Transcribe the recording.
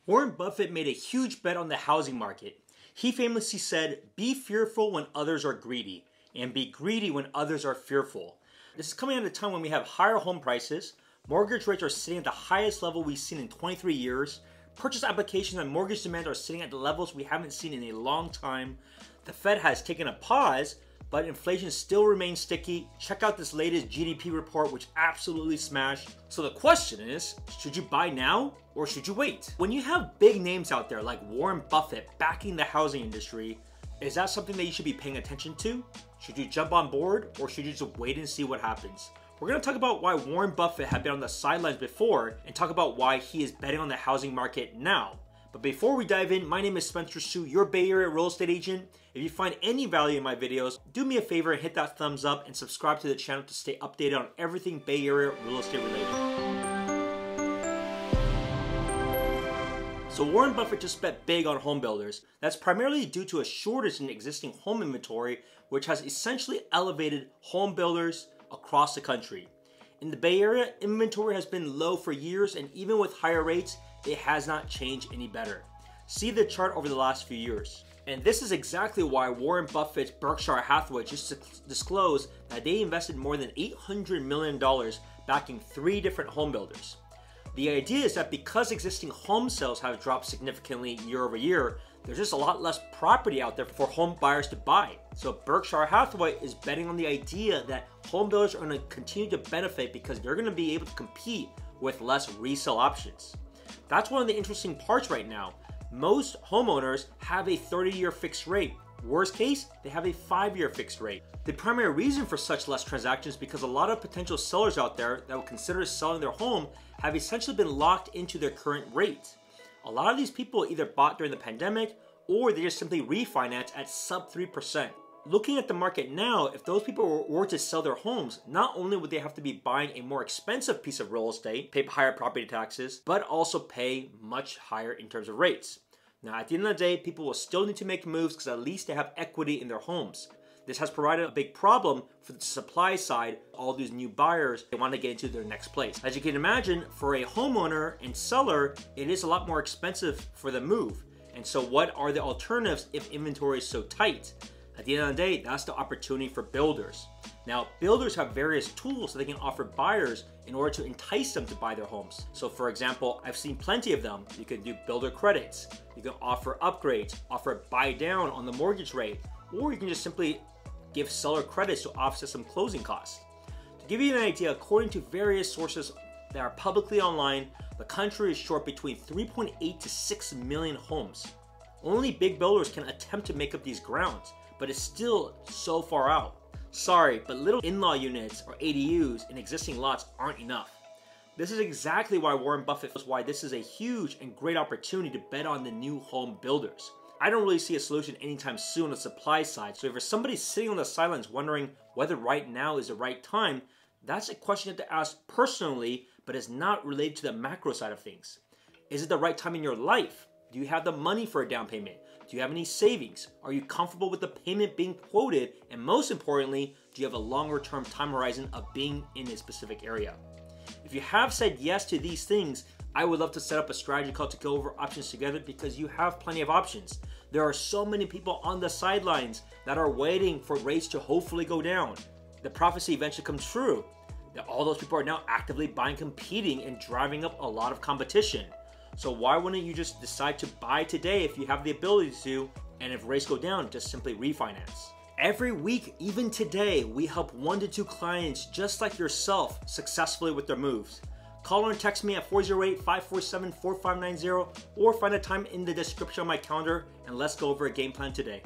Warren Buffett made a huge bet on the housing market. He famously said, "Be fearful when others are greedy, and be greedy when others are fearful." This is coming at a time when we have higher home prices, mortgage rates are sitting at the highest level we've seen in 23 years, purchase applications and mortgage demand are sitting at the levels we haven't seen in a long time, the Fed has taken a pause, but inflation still remains sticky. Check out this latest GDP report, which absolutely smashed. So the question is, should you buy now or should you wait? When you have big names out there like Warren Buffett backing the housing industry, is that something that you should be paying attention to? Should you jump on board or should you just wait and see what happens? We're going to talk about why Warren Buffett had been on the sidelines before and talk about why he is betting on the housing market now. But before we dive in, my name is Spencer Su, your Bay Area real estate agent. If you find any value in my videos, do me a favor and hit that thumbs up and subscribe to the channel to stay updated on everything Bay Area real estate related. So Warren Buffett just bet big on home builders. That's primarily due to a shortage in existing home inventory, which has essentially elevated home builders across the country. In the Bay Area, inventory has been low for years, and even with higher rates, it has not changed any better. See the chart over the last few years. And this is exactly why Warren Buffett's Berkshire Hathaway just disclosed that they invested more than $800 million backing 3 different home builders. The idea is that because existing home sales have dropped significantly year over year, there's just a lot less property out there for home buyers to buy. So Berkshire Hathaway is betting on the idea that home builders are going to continue to benefit because they're going to be able to compete with less resale options. That's one of the interesting parts right now. Most homeowners have a 30-year fixed rate. Worst case, they have a 5-year fixed rate. The primary reason for such less transactions is because a lot of potential sellers out there that would consider selling their home have essentially been locked into their current rate. A lot of these people either bought during the pandemic or they just simply refinance at sub 3%. Looking at the market now, if those people were to sell their homes, not only would they have to be buying a more expensive piece of real estate, pay higher property taxes, but also pay much higher in terms of rates. Now, at the end of the day, people will still need to make moves because at least they have equity in their homes. This has provided a big problem for the supply side. All these new buyers, they want to get into their next place. As you can imagine, for a homeowner and seller, it is a lot more expensive for the move. And so what are the alternatives if inventory is so tight? At the end of the day, that's the opportunity for builders. Now, builders have various tools that they can offer buyers in order to entice them to buy their homes. So for example, I've seen plenty of them. You can do builder credits, you can offer upgrades, offer buy down on the mortgage rate, or you can just simply give seller credits to offset some closing costs. To give you an idea, according to various sources that are publicly online, the country is short between 3.8 to 6 million homes. Only big builders can attempt to make up these grounds, but it's still so far out. Sorry, but little in-law units or ADUs in existing lots aren't enough. This is exactly why Warren Buffett feels why this is a huge and great opportunity to bet on the new home builders. I don't really see a solution anytime soon on the supply side, so if there's somebody sitting on the sidelines wondering whether right now is the right time, that's a question you have to ask personally, but it's not related to the macro side of things. Is it the right time in your life? Do you have the money for a down payment? Do you have any savings? Are you comfortable with the payment being quoted? And most importantly, do you have a longer term time horizon of being in a specific area? If you have said yes to these things, I would love to set up a strategy call to go over options together because you have plenty of options. There are so many people on the sidelines that are waiting for rates to hopefully go down. The prophecy eventually comes true. That all those people are now actively buying, competing, and driving up a lot of competition. So why wouldn't you just decide to buy today if you have the ability to, and if rates go down, just simply refinance? Every week, even today, we help 1 to 2 clients just like yourself successfully with their moves. Call or text me at 408-547-4590 or find a time in the description of my calendar and let's go over a game plan today.